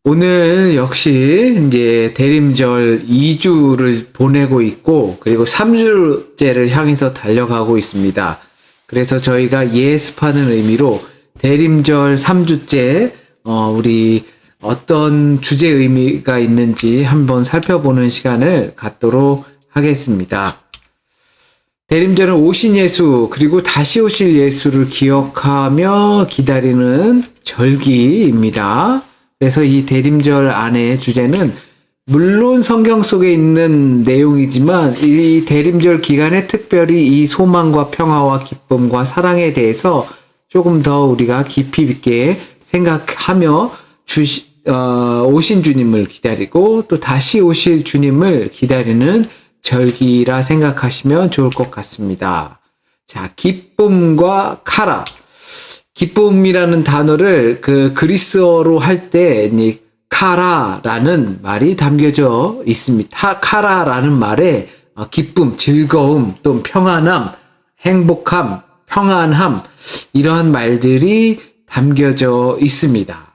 오늘 역시 이제 대림절 2주를 보내고 있고, 그리고 3주째를 향해서 달려가고 있습니다. 그래서 저희가 예습하는 의미로 대림절 3주째, 우리 어떤 주제 의미가 있는지 한번 살펴보는 시간을 갖도록 하겠습니다. 대림절은 오신 예수, 그리고 다시 오실 예수를 기억하며 기다리는 절기입니다. 그래서 이 대림절 안의 주제는 물론 성경 속에 있는 내용이지만 이 대림절 기간에 특별히 이 소망과 평화와 기쁨과 사랑에 대해서 조금 더 우리가 깊이 있게 생각하며 오신 주님을 기다리고 또 다시 오실 주님을 기다리는 절기라 생각하시면 좋을 것 같습니다. 자, 기쁨과 카라. 기쁨이라는 단어를 그리스어로 할 때 카라라는 말이 담겨져 있습니다. 카라라는 말에 기쁨, 즐거움, 또 평안함, 행복함, 평안함 이러한 말들이 담겨져 있습니다.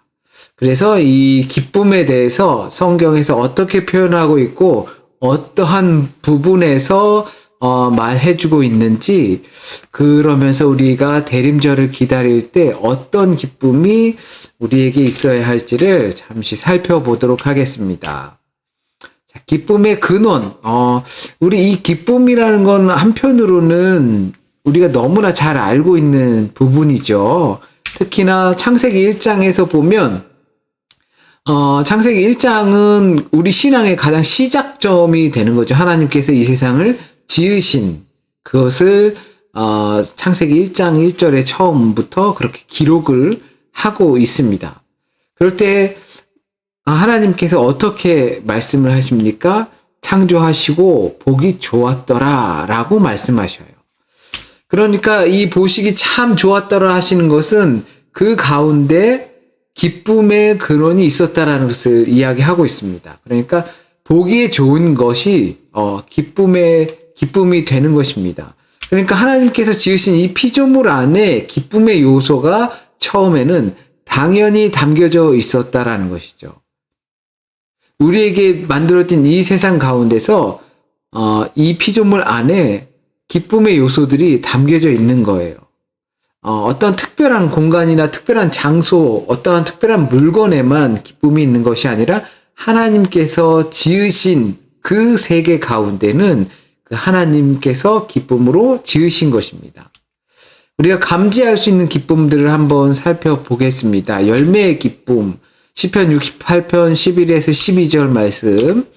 그래서 이 기쁨에 대해서 성경에서 어떻게 표현하고 있고 어떠한 부분에서 말해주고 있는지, 그러면서 우리가 대림절을 기다릴 때 어떤 기쁨이 우리에게 있어야 할지를 잠시 살펴보도록 하겠습니다. 자, 기쁨의 근원. 우리 이 기쁨이라는 건 한편으로는 우리가 너무나 잘 알고 있는 부분이죠. 특히나 창세기 1장에서 보면 창세기 1장은 우리 신앙의 가장 시작점이 되는 거죠. 하나님께서 이 세상을 지으신 그것을 창세기 1장 1절에 처음부터 그렇게 기록을 하고 있습니다. 그럴 때 하나님께서 어떻게 말씀을 하십니까? 창조하시고 보기 좋았더라 라고 말씀하셔요. 그러니까 이 보시기 참 좋았더라 하시는 것은 그 가운데 기쁨의 근원이 있었다라는 것을 이야기하고 있습니다. 그러니까 보기에 좋은 것이 기쁨이 되는 것입니다. 그러니까 하나님께서 지으신 이 피조물 안에 기쁨의 요소가 처음에는 당연히 담겨져 있었다라는 것이죠. 우리에게 만들어진 이 세상 가운데서 이 피조물 안에 기쁨의 요소들이 담겨져 있는 거예요. 어떤 특별한 공간이나 특별한 장소, 어떠한 특별한 물건에만 기쁨이 있는 것이 아니라 하나님께서 지으신 그 세계 가운데는 그 하나님께서 기쁨으로 지으신 것입니다. 우리가 감지할 수 있는 기쁨들을 한번 살펴보겠습니다. 열매의 기쁨, 시편 68편 11에서 12절 말씀.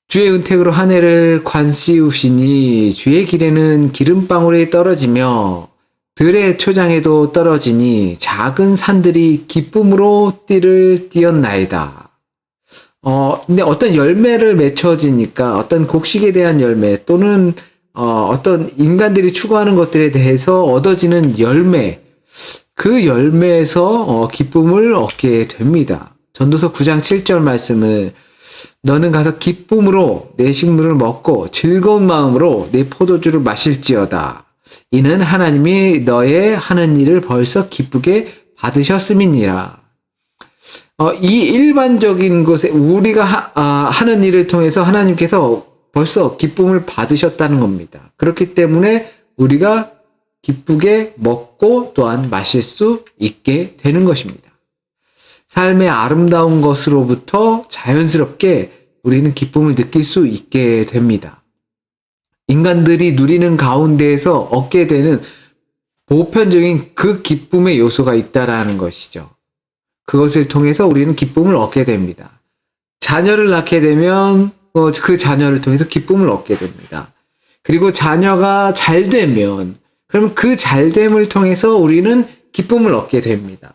주의 은택으로 한 해를 관씌우시니 주의 길에는 기름방울이 떨어지며 들의 초장에도 떨어지니 작은 산들이 기쁨으로 띠를 띄었나이다. 근데 어떤 열매를 맺혀지니까 어떤 곡식에 대한 열매 또는 어떤 인간들이 추구하는 것들에 대해서 얻어지는 열매, 그 열매에서 기쁨을 얻게 됩니다. 전도서 9장 7절 말씀을 너는 가서 기쁨으로 내 식물을 먹고 즐거운 마음으로 내 포도주를 마실지어다. 이는 하나님이 너의 하는 일을 벌써 기쁘게 받으셨음이니라. 이 일반적인 것에 우리가 하는 일을 통해서 하나님께서 벌써 기쁨을 받으셨다는 겁니다. 그렇기 때문에 우리가 기쁘게 먹고 또한 마실 수 있게 되는 것입니다. 삶의 아름다운 것으로부터 자연스럽게 우리는 기쁨을 느낄 수 있게 됩니다. 인간들이 누리는 가운데에서 얻게 되는 보편적인 그 기쁨의 요소가 있다라는 것이죠. 그것을 통해서 우리는 기쁨을 얻게 됩니다. 자녀를 낳게 되면 그 자녀를 통해서 기쁨을 얻게 됩니다. 그리고 자녀가 잘 되면 그러면 그 잘됨을 통해서 우리는 기쁨을 얻게 됩니다.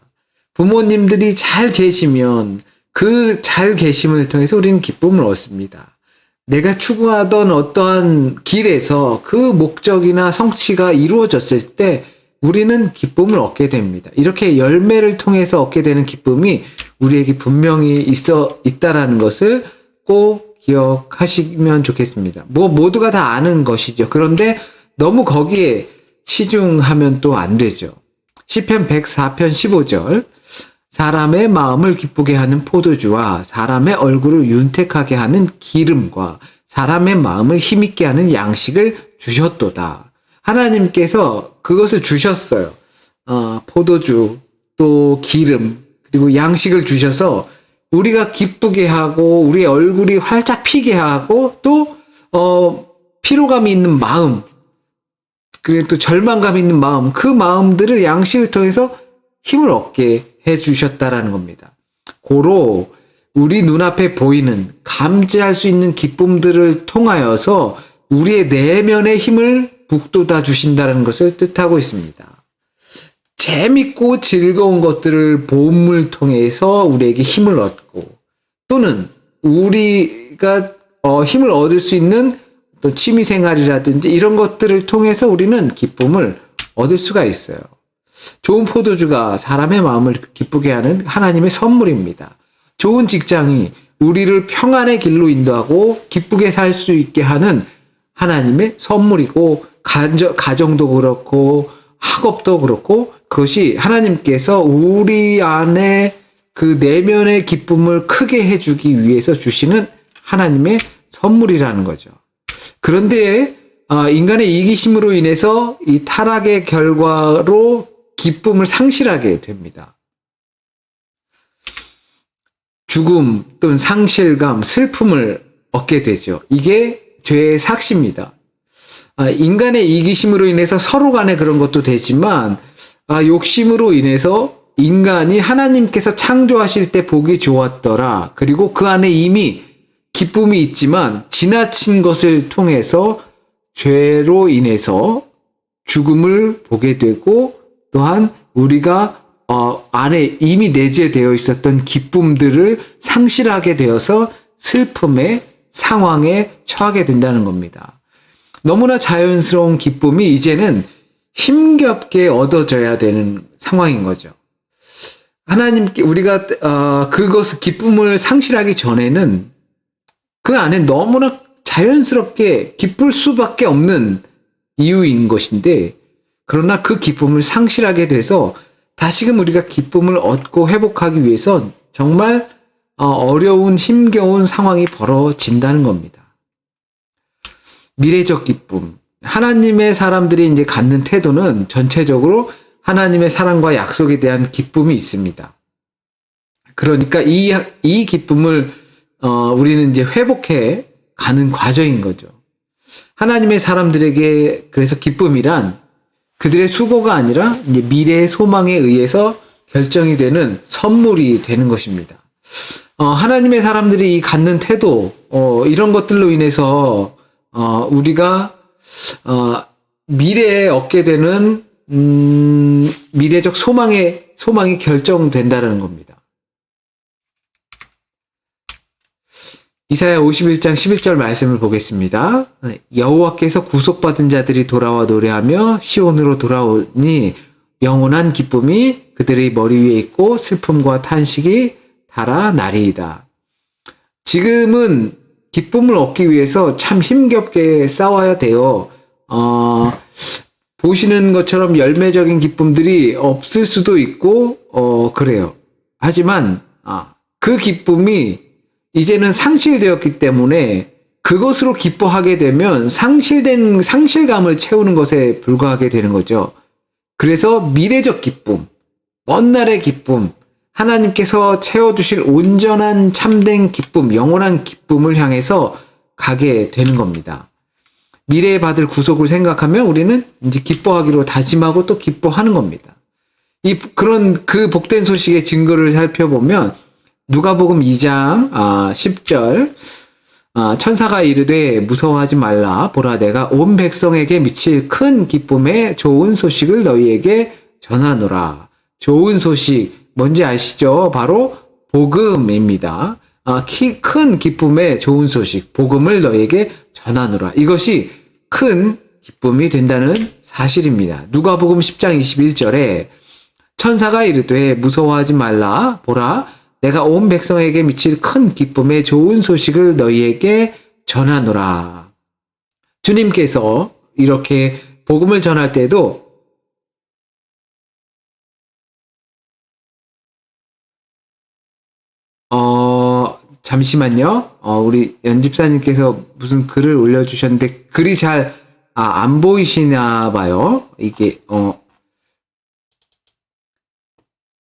부모님들이 잘 계시면 그 잘 계심을 통해서 우리는 기쁨을 얻습니다. 내가 추구하던 어떠한 길에서 그 목적이나 성취가 이루어졌을 때 우리는 기쁨을 얻게 됩니다. 이렇게 열매를 통해서 얻게 되는 기쁨이 우리에게 분명히 있다라는 것을 꼭 기억하시면 좋겠습니다. 모두가 다 아는 것이죠. 그런데 너무 거기에 치중하면 또 안 되죠. 시편 104편 15절. 사람의 마음을 기쁘게 하는 포도주와 사람의 얼굴을 윤택하게 하는 기름과 사람의 마음을 힘있게 하는 양식을 주셨도다. 하나님께서 그것을 주셨어요. 포도주, 또 기름, 그리고 양식을 주셔서 우리가 기쁘게 하고 우리의 얼굴이 활짝 피게 하고 또 피로감이 있는 마음, 그리고 또 절망감이 있는 마음, 그 마음들을 양식을 통해서 힘을 얻게 해주셨다라는 겁니다. 고로 우리 눈앞에 보이는 감지할 수 있는 기쁨들을 통하여서 우리의 내면의 힘을 북돋아 주신다는 것을 뜻하고 있습니다. 재밌고 즐거운 것들을 본물 통해서 우리에게 힘을 얻고 또는 우리가 힘을 얻을 수 있는 또 취미생활이라든지 이런 것들을 통해서 우리는 기쁨을 얻을 수가 있어요. 좋은 포도주가 사람의 마음을 기쁘게 하는 하나님의 선물입니다. 좋은 직장이 우리를 평안의 길로 인도하고 기쁘게 살 수 있게 하는 하나님의 선물이고 가정도 그렇고 학업도 그렇고 그것이 하나님께서 우리 안에 그 내면의 기쁨을 크게 해주기 위해서 주시는 하나님의 선물이라는 거죠. 그런데 인간의 이기심으로 인해서 이 타락의 결과로 기쁨을 상실하게 됩니다. 죽음 또는 상실감, 슬픔을 얻게 되죠. 이게 죄의 삭시입니다. 인간의 이기심으로 인해서 서로 간에 그런 것도 되지만 욕심으로 인해서 인간이 하나님께서 창조하실 때 보기 좋았더라. 그리고 그 안에 이미 기쁨이 있지만 지나친 것을 통해서 죄로 인해서 죽음을 보게 되고 또한 우리가 안에 이미 내재되어 있었던 기쁨들을 상실하게 되어서 슬픔의 상황에 처하게 된다는 겁니다. 너무나 자연스러운 기쁨이 이제는 힘겹게 얻어져야 되는 상황인 거죠. 하나님께 우리가 기쁨을 상실하기 전에는 그 안에 너무나 자연스럽게 기쁠 수밖에 없는 이유인 것인데 그러나 그 기쁨을 상실하게 돼서 다시금 우리가 기쁨을 얻고 회복하기 위해선 정말 어려운 힘겨운 상황이 벌어진다는 겁니다. 미래적 기쁨. 하나님의 사람들이 이제 갖는 태도는 전체적으로 하나님의 사랑과 약속에 대한 기쁨이 있습니다. 그러니까 이 기쁨을 우리는 이제 회복해 가는 과정인 거죠. 하나님의 사람들에게 그래서 기쁨이란 그들의 수고가 아니라 이제 미래의 소망에 의해서 결정이 되는 선물이 되는 것입니다. 하나님의 사람들이 갖는 태도, 이런 것들로 인해서 우리가 미래에 얻게 되는 미래적 소망이 결정된다는 겁니다. 이사야 51장 11절 말씀을 보겠습니다. 여호와께서 구속받은 자들이 돌아와 노래하며 시온으로 돌아오니 영원한 기쁨이 그들의 머리 위에 있고 슬픔과 탄식이 달아나리이다. 지금은 기쁨을 얻기 위해서 참 힘겹게 싸워야 돼요. 보시는 것처럼 열매적인 기쁨들이 없을 수도 있고 그래요. 하지만 그 기쁨이 이제는 상실되었기 때문에 그것으로 기뻐하게 되면 상실감을 채우는 것에 불과하게 되는 거죠. 그래서 미래적 기쁨, 먼 날의 기쁨, 하나님께서 채워주실 온전한 참된 기쁨, 영원한 기쁨을 향해서 가게 되는 겁니다. 미래에 받을 구속을 생각하면 우리는 이제 기뻐하기로 다짐하고 또 기뻐하는 겁니다. 그 복된 소식의 증거를 살펴보면 누가복음 2장 10절 천사가 이르되 무서워하지 말라 보라 내가 온 백성에게 미칠 큰 기쁨의 좋은 소식을 너희에게 전하노라. 좋은 소식 뭔지 아시죠? 바로 복음입니다. 큰 기쁨의 좋은 소식 복음을 너희에게 전하노라. 이것이 큰 기쁨이 된다는 사실입니다. 누가복음 10장 21절에 천사가 이르되 무서워하지 말라 보라 내가 온 백성에게 미칠 큰 기쁨의 좋은 소식을 너희에게 전하노라. 주님께서 이렇게 복음을 전할 때도 잠시만요. 우리 연집사님께서 무슨 글을 올려주셨는데 글이 잘 안 보이시나 봐요. 이게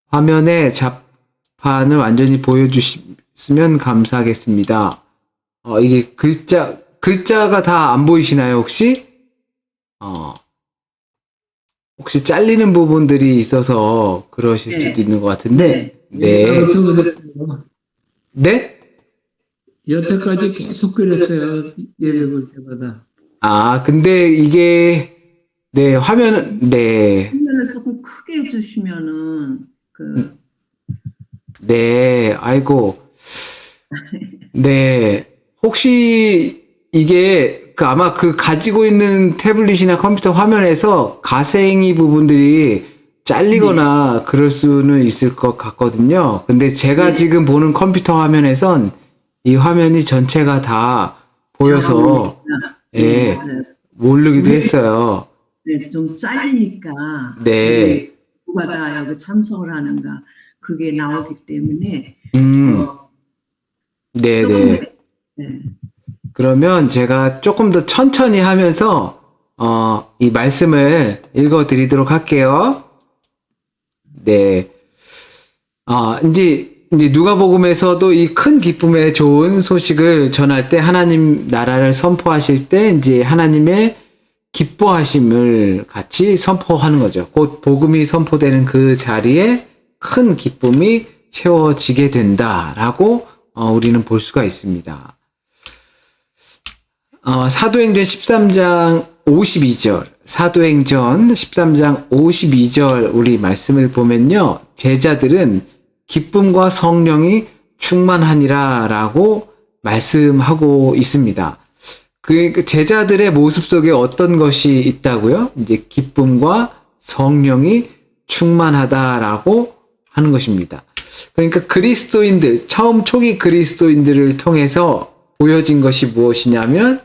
화면에 자판을 완전히 보여주시면 감사하겠습니다. 이게 글자가 다 안 보이시나요, 혹시? 혹시 잘리는 부분들이 있어서 그러실 네. 수도 있는 것 같은데, 네. 네? 여태까지 계속 그랬어요. 예배 볼 때마다. 근데 이게, 네, 화면은, 네, 화면을 조금 크게 해주시면은 네, 아이고, 네, 혹시 이게 아마 가지고 있는 태블릿이나 컴퓨터 화면에서 가생이 부분들이 잘리거나 그럴 수는 있을 것 같거든요. 근데 제가 지금 보는 컴퓨터 화면에선 이 화면이 전체가 다 보여서, 예, 맞아요. 모르기도 했어요. 네, 좀 잘리니까 네, 누가 다 여기 참석을 하는가 그게 나오기 때문에 네네. 조금 네. 그러면 제가 조금 더 천천히 하면서, 이 말씀을 읽어 드리도록 할게요. 네. 이제 누가복음에서도 이 큰 기쁨의 좋은 소식을 전할 때 하나님 나라를 선포하실 때 이제 하나님의 기뻐하심을 같이 선포하는 거죠. 곧 복음이 선포되는 그 자리에 큰 기쁨이 채워지게 된다라고 우리는 볼 수가 있습니다. 사도행전 13장 52절, 사도행전 13장 52절 우리 말씀을 보면요. 제자들은 기쁨과 성령이 충만하니라 라고 말씀하고 있습니다. 그 제자들의 모습 속에 어떤 것이 있다고요? 이제 기쁨과 성령이 충만하다라고 하는 것입니다. 그러니까 그리스도인들, 처음 초기 그리스도인들을 통해서 보여진 것이 무엇이냐면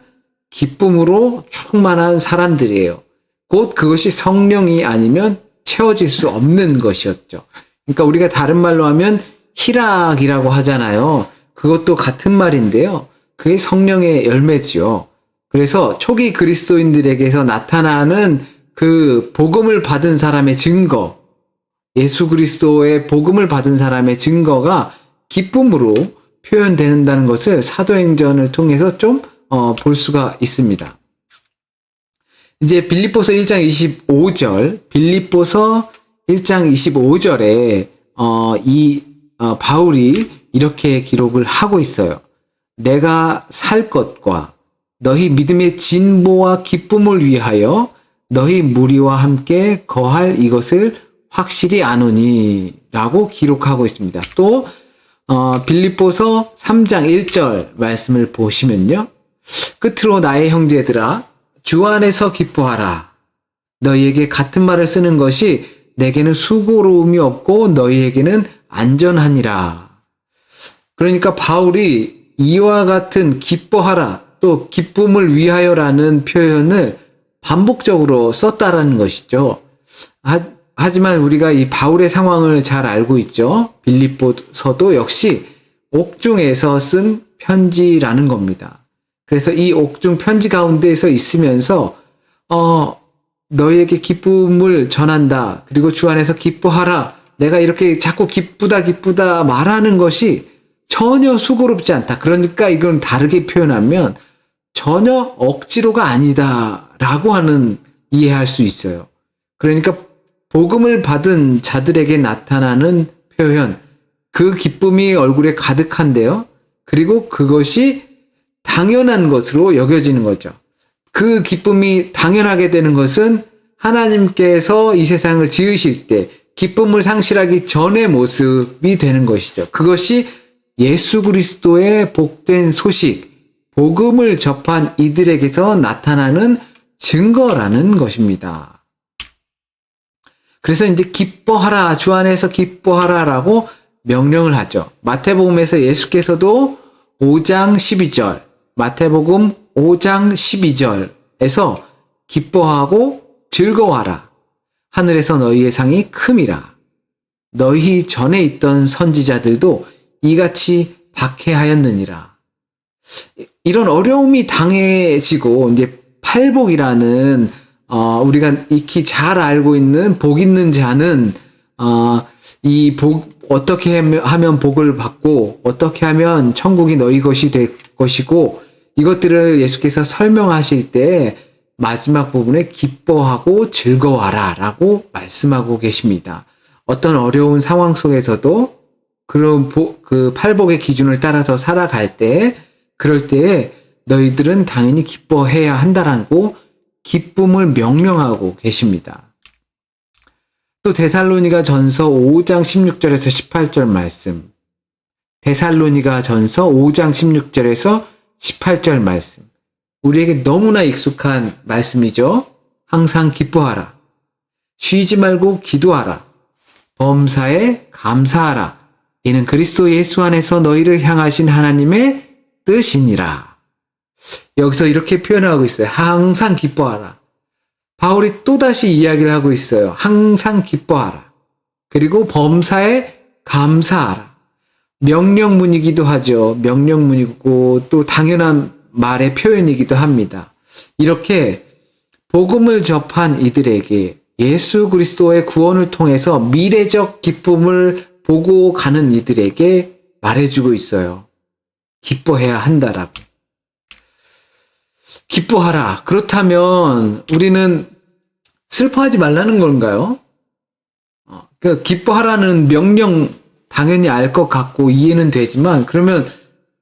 기쁨으로 충만한 사람들이에요. 곧 그것이 성령이 아니면 채워질 수 없는 것이었죠. 그러니까 우리가 다른 말로 하면 희락이라고 하잖아요. 그것도 같은 말인데요. 그게 성령의 열매지요. 그래서 초기 그리스도인들에게서 나타나는 그 복음을 받은 사람의 증거, 예수 그리스도의 복음을 받은 사람의 증거가 기쁨으로 표현된다는 것을 사도행전을 통해서 좀 볼 수가 있습니다. 이제 빌립보서 1장 25절, 빌립보서 1장 25절에 바울이 이렇게 기록을 하고 있어요. 내가 살 것과 너희 믿음의 진보와 기쁨을 위하여 너희 무리와 함께 거할 이것을 확실히 아노니 라고 기록하고 있습니다. 또 빌립보서 3장 1절 말씀을 보시면요. 끝으로 나의 형제들아 주 안에서 기뻐하라. 너희에게 같은 말을 쓰는 것이 내게는 수고로움이 없고 너희에게는 안전하니라. 그러니까 바울이 이와 같은 기뻐하라 또 기쁨을 위하여라는 표현을 반복적으로 썼다라는 것이죠. 하지만 우리가 이 바울의 상황을 잘 알고 있죠. 빌립보서도 역시 옥중에서 쓴 편지라는 겁니다. 그래서 이 옥중 편지 가운데에서 있으면서 너희에게 기쁨을 전한다. 그리고 주 안에서 기뻐하라. 내가 이렇게 자꾸 기쁘다 말하는 것이 전혀 수고롭지 않다. 그러니까 이건 다르게 표현하면 전혀 억지로가 아니다라고 하는 이해할 수 있어요. 그러니까 복음을 받은 자들에게 나타나는 표현, 그 기쁨이 얼굴에 가득한데요. 그리고 그것이 당연한 것으로 여겨지는 거죠. 그 기쁨이 당연하게 되는 것은 하나님께서 이 세상을 지으실 때 기쁨을 상실하기 전의 모습이 되는 것이죠. 그것이 예수 그리스도의 복된 소식, 복음을 접한 이들에게서 나타나는 증거라는 것입니다. 그래서 이제 기뻐하라, 주 안에서 기뻐하라라고 명령을 하죠. 마태복음에서 예수께서도 5장 12절, 마태복음 5장 12절에서 기뻐하고 즐거워하라. 하늘에서 너희의 상이 큼이라. 너희 전에 있던 선지자들도 이같이 박해하였느니라. 이런 어려움이 당해지고 이제 팔복이라는 우리가 익히 잘 알고 있는 복 있는 자는 이 복 어떻게 하면 복을 받고 어떻게 하면 천국이 너희 것이 될 것이고 이것들을 예수께서 설명하실 때 마지막 부분에 기뻐하고 즐거워하라 라고 말씀하고 계십니다. 어떤 어려운 상황 속에서도 그런 그 팔복의 기준을 따라서 살아갈 때 그럴 때에 너희들은 당연히 기뻐해야 한다라고 기쁨을 명령하고 계십니다. 또 데살로니가 전서 5장 16절에서 18절 말씀. 데살로니가 전서 5장 16절에서 18절 말씀. 우리에게 너무나 익숙한 말씀이죠. 항상 기뻐하라. 쉬지 말고 기도하라. 범사에 감사하라. 이는 그리스도 예수 안에서 너희를 향하신 하나님의 뜻이니라. 여기서 이렇게 표현하고 있어요. 항상 기뻐하라. 바울이 또다시 이야기를 하고 있어요. 항상 기뻐하라. 그리고 범사에 감사하라. 명령문이기도 하죠. 명령문이고 또 당연한 말의 표현이기도 합니다. 이렇게 복음을 접한 이들에게 예수 그리스도의 구원을 통해서 미래적 기쁨을 보고 가는 이들에게 말해주고 있어요. 기뻐해야 한다라고. 기뻐하라. 그렇다면 우리는 슬퍼하지 말라는 건가요? 그 기뻐하라는 명령 당연히 알 것 같고 이해는 되지만 그러면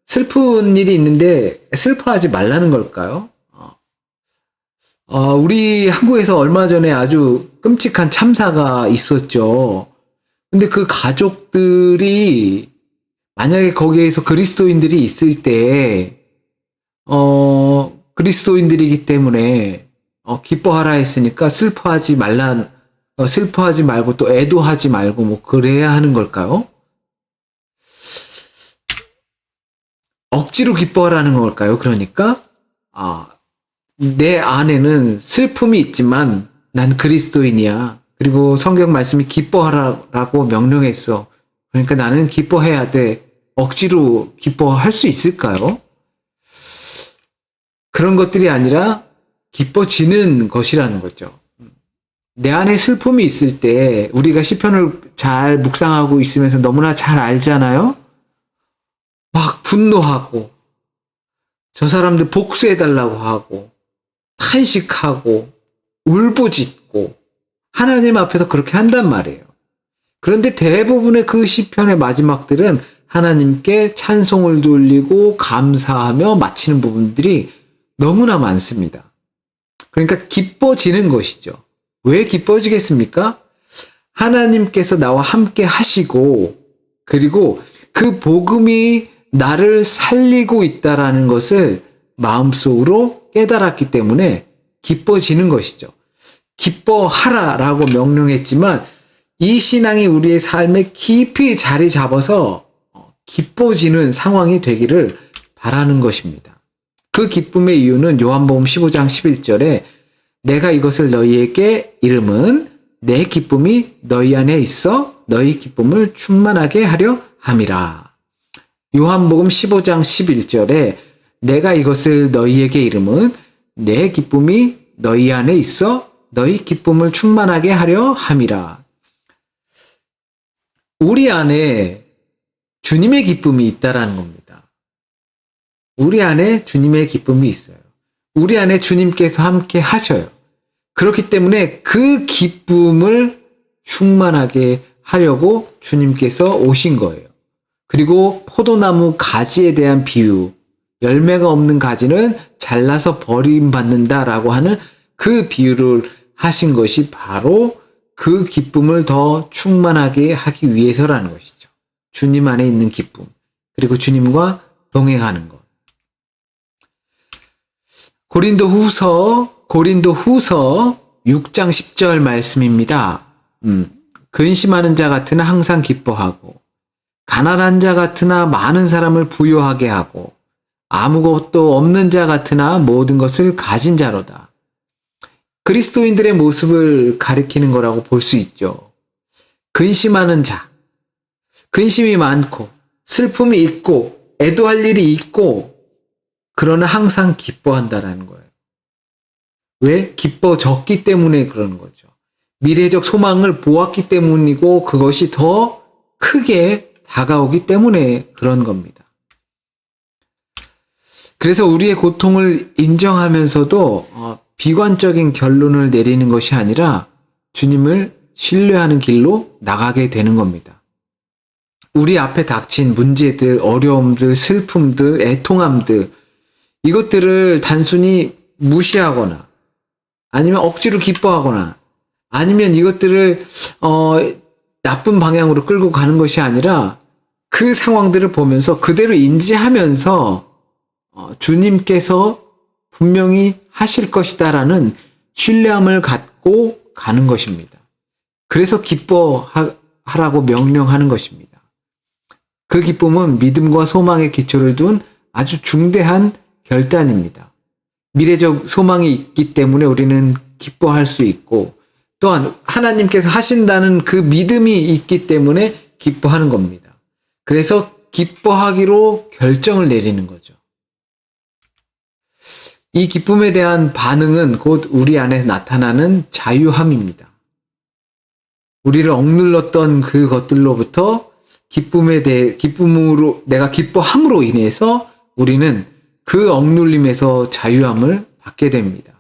슬픈 일이 있는데 슬퍼하지 말라는 걸까요? 우리 한국에서 얼마 전에 아주 끔찍한 참사가 있었죠. 근데 그 가족들이 만약에 거기에서 그리스도인들이 있을 때 그리스도인들이기 때문에 기뻐하라 했으니까 슬퍼하지 말고 또 애도하지 말고 뭐 그래야 하는 걸까요? 억지로 기뻐하라는 걸까요? 그러니까 내 안에는 슬픔이 있지만 난 그리스도인이야. 그리고 성경 말씀이 기뻐하라고 명령했어. 그러니까 나는 기뻐해야 돼. 억지로 기뻐할 수 있을까요? 그런 것들이 아니라 기뻐지는 것이라는 거죠. 내 안에 슬픔이 있을 때 우리가 시편을 잘 묵상하고 있으면서 너무나 잘 알잖아요. 막 분노하고 저 사람들 복수해달라고 하고 탄식하고 울부짖고 하나님 앞에서 그렇게 한단 말이에요. 그런데 대부분의 그 시편의 마지막들은 하나님께 찬송을 돌리고 감사하며 마치는 부분들이 너무나 많습니다. 그러니까 기뻐지는 것이죠. 왜 기뻐지겠습니까? 하나님께서 나와 함께 하시고 그리고 그 복음이 나를 살리고 있다라는 것을 마음속으로 깨달았기 때문에 기뻐지는 것이죠. 기뻐하라라고 명령했지만 이 신앙이 우리의 삶에 깊이 자리 잡아서 기뻐지는 상황이 되기를 바라는 것입니다. 그 기쁨의 이유는 요한복음 15장 11절에 내가 이것을 너희에게 이름은 내 기쁨이 너희 안에 있어 너희 기쁨을 충만하게 하려 함이라. 요한복음 15장 11절에 내가 이것을 너희에게 이름은 내 기쁨이 너희 안에 있어 너희 기쁨을 충만하게 하려 함이라. 우리 안에 주님의 기쁨이 있다라는 겁니다. 우리 안에 주님의 기쁨이 있어요. 우리 안에 주님께서 함께 하셔요. 그렇기 때문에 그 기쁨을 충만하게 하려고 주님께서 오신 거예요. 그리고 포도나무 가지에 대한 비유, 열매가 없는 가지는 잘라서 버림받는다라고 하는 그 비유를 하신 것이 바로 그 기쁨을 더 충만하게 하기 위해서라는 것이죠. 주님 안에 있는 기쁨, 그리고 주님과 동행하는 것. 고린도 후서 6장 10절 말씀입니다. 근심하는 자 같으나 항상 기뻐하고 가난한 자 같으나 많은 사람을 부유하게 하고 아무것도 없는 자 같으나 모든 것을 가진 자로다. 그리스도인들의 모습을 가리키는 거라고 볼 수 있죠. 근심하는 자, 근심이 많고 슬픔이 있고 애도할 일이 있고 그러나 항상 기뻐한다라는 거예요. 왜? 기뻐졌기 때문에 그러는 거죠. 미래적 소망을 보았기 때문이고 그것이 더 크게 다가오기 때문에 그런 겁니다. 그래서 우리의 고통을 인정하면서도 비관적인 결론을 내리는 것이 아니라 주님을 신뢰하는 길로 나가게 되는 겁니다. 우리 앞에 닥친 문제들, 어려움들, 슬픔들, 애통함들 이것들을 단순히 무시하거나 아니면 억지로 기뻐하거나 아니면 이것들을 나쁜 방향으로 끌고 가는 것이 아니라 그 상황들을 보면서 그대로 인지하면서 주님께서 분명히 하실 것이다라는 신뢰함을 갖고 가는 것입니다. 그래서 기뻐하라고 명령하는 것입니다. 그 기쁨은 믿음과 소망의 기초를 둔 아주 중대한 결단입니다. 미래적 소망이 있기 때문에 우리는 기뻐할 수 있고 또한 하나님께서 하신다는 그 믿음이 있기 때문에 기뻐하는 겁니다. 그래서 기뻐하기로 결정을 내리는 거죠. 이 기쁨에 대한 반응은 곧 우리 안에 나타나는 자유함입니다. 우리를 억눌렀던 그것들로부터 기쁨으로 내가 기뻐함으로 인해서 우리는 그 억눌림에서 자유함을 받게 됩니다.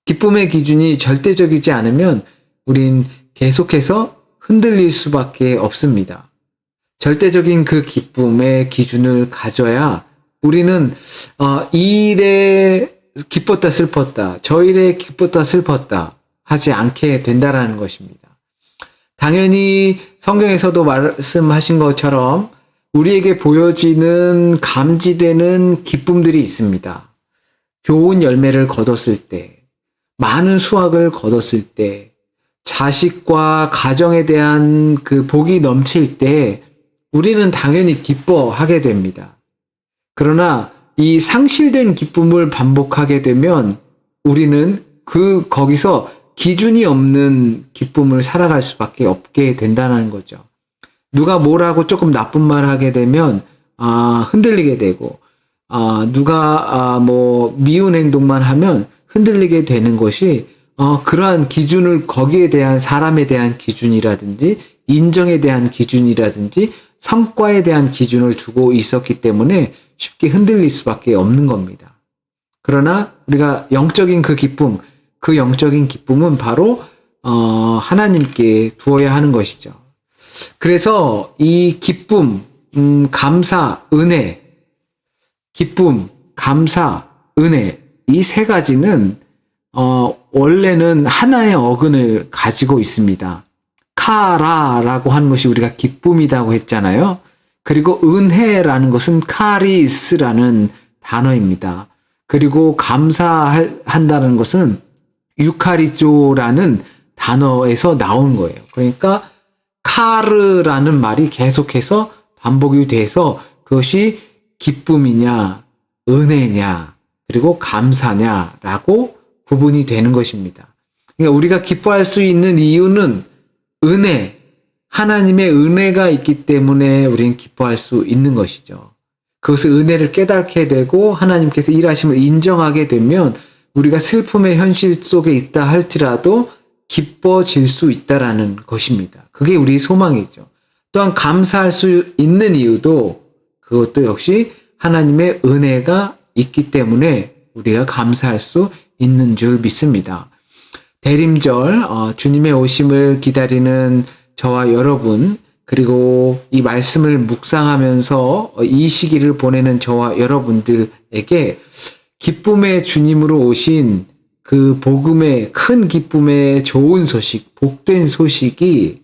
기쁨의 기준이 절대적이지 않으면 우린 계속해서 흔들릴 수밖에 없습니다. 절대적인 그 기쁨의 기준을 가져야 우리는 이 일에 기뻤다 슬펐다, 저 일에 기뻤다 슬펐다 하지 않게 된다라는 것입니다. 당연히 성경에서도 말씀하신 것처럼 우리에게 보여지는 감지되는 기쁨들이 있습니다. 좋은 열매를 거뒀을 때, 많은 수확을 거뒀을 때, 자식과 가정에 대한 그 복이 넘칠 때 우리는 당연히 기뻐하게 됩니다. 그러나 이 상실된 기쁨을 반복하게 되면 우리는 거기서 기준이 없는 기쁨을 살아갈 수밖에 없게 된다는 거죠. 누가 뭐라고 조금 나쁜 말 하게 되면 흔들리게 되고 누가 뭐 미운 행동만 하면 흔들리게 되는 것이 그러한 기준을 거기에 대한 사람에 대한 기준이라든지 인정에 대한 기준이라든지 성과에 대한 기준을 두고 있었기 때문에 쉽게 흔들릴 수밖에 없는 겁니다. 그러나 우리가 영적인 그 영적인 기쁨은 바로 하나님께 두어야 하는 것이죠. 그래서 이 기쁨, 감사, 은혜, 기쁨, 감사, 은혜 이 세 가지는 원래는 하나의 어근을 가지고 있습니다. 카라라고 하는 것이 우리가 기쁨이라고 했잖아요. 그리고 은혜라는 것은 카리스라는 단어입니다. 그리고 감사한다는 것은 유카리조라는 단어에서 나온 거예요. 그러니까 카르라는 말이 계속해서 반복이 돼서 그것이 기쁨이냐, 은혜냐, 그리고 감사냐라고 구분이 되는 것입니다. 그러니까 우리가 기뻐할 수 있는 이유는 은혜, 하나님의 은혜가 있기 때문에 우리는 기뻐할 수 있는 것이죠. 그것을 은혜를 깨닫게 되고 하나님께서 일하심을 인정하게 되면 우리가 슬픔의 현실 속에 있다 할지라도 기뻐질 수 있다라는 것입니다. 그게 우리 소망이죠. 또한 감사할 수 있는 이유도 그것도 역시 하나님의 은혜가 있기 때문에 우리가 감사할 수 있는 줄 믿습니다. 대림절 주님의 오심을 기다리는 저와 여러분 그리고 이 말씀을 묵상하면서 이 시기를 보내는 저와 여러분들에게 기쁨의 주님으로 오신 그 복음의 큰 기쁨의 좋은 소식, 복된 소식이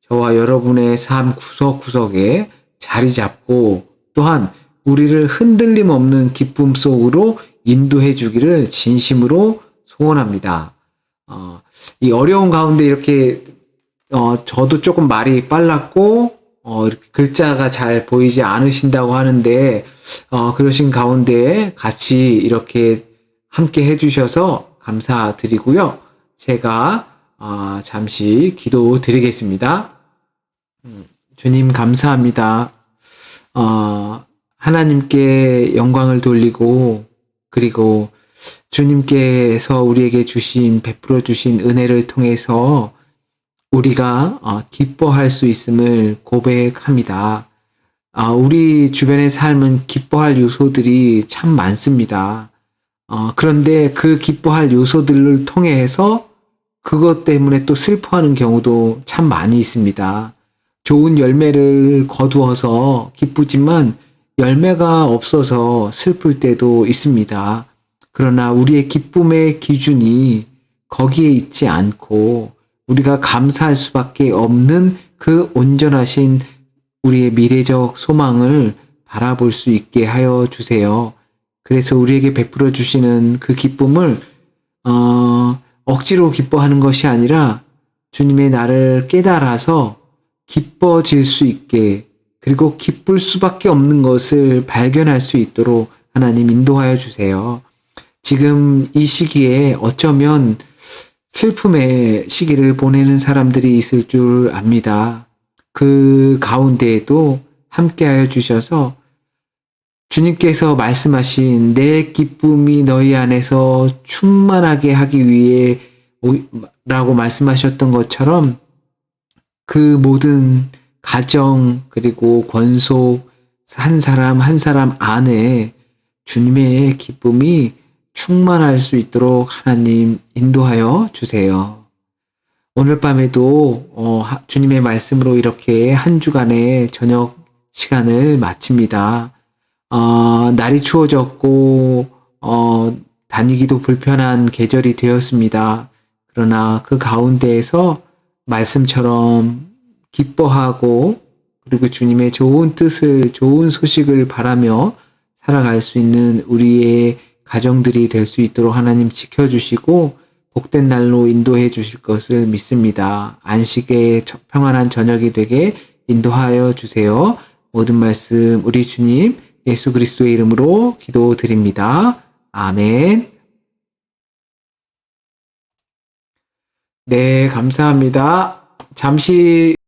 저와 여러분의 삶 구석구석에 자리 잡고 또한 우리를 흔들림 없는 기쁨 속으로 인도해 주기를 진심으로 소원합니다. 이 어려운 가운데 이렇게 저도 조금 말이 빨랐고 이렇게 글자가 잘 보이지 않으신다고 하는데 그러신 가운데 같이 이렇게 함께 해주셔서 감사드리고요. 제가 잠시 기도 드리겠습니다. 주님 감사합니다. 하나님께 영광을 돌리고 그리고 주님께서 우리에게 베풀어 주신 은혜를 통해서 우리가 기뻐할 수 있음을 고백합니다. 우리 주변의 삶은 기뻐할 요소들이 참 많습니다. 그런데 그 기뻐할 요소들을 통해서 그것 때문에 또 슬퍼하는 경우도 참 많이 있습니다. 좋은 열매를 거두어서 기쁘지만 열매가 없어서 슬플 때도 있습니다. 그러나 우리의 기쁨의 기준이 거기에 있지 않고 우리가 감사할 수밖에 없는 그 온전하신 우리의 미래적 소망을 바라볼 수 있게 하여 주세요. 그래서 우리에게 베풀어 주시는 그 기쁨을 억지로 기뻐하는 것이 아니라 주님의 나를 깨달아서 기뻐질 수 있게 그리고 기쁠 수밖에 없는 것을 발견할 수 있도록 하나님 인도하여 주세요. 지금 이 시기에 어쩌면 슬픔의 시기를 보내는 사람들이 있을 줄 압니다. 그 가운데에도 함께하여 주셔서 주님께서 말씀하신 내 기쁨이 너희 안에서 충만하게 하기 위해 라고 말씀하셨던 것처럼 그 모든 가정 그리고 권속 한 사람 한 사람 안에 주님의 기쁨이 충만할 수 있도록 하나님 인도하여 주세요. 오늘 밤에도 주님의 말씀으로 이렇게 한 주간의 저녁 시간을 마칩니다. 날이 추워졌고 다니기도 불편한 계절이 되었습니다. 그러나 그 가운데에서 말씀처럼 기뻐하고 그리고 주님의 좋은 뜻을 좋은 소식을 바라며 살아갈 수 있는 우리의 가정들이 될 수 있도록 하나님 지켜주시고 복된 날로 인도해 주실 것을 믿습니다. 안식의 평안한 저녁이 되게 인도하여 주세요. 모든 말씀 우리 주님 예수 그리스도의 이름으로 기도드립니다. 아멘. 네, 감사합니다. 잠시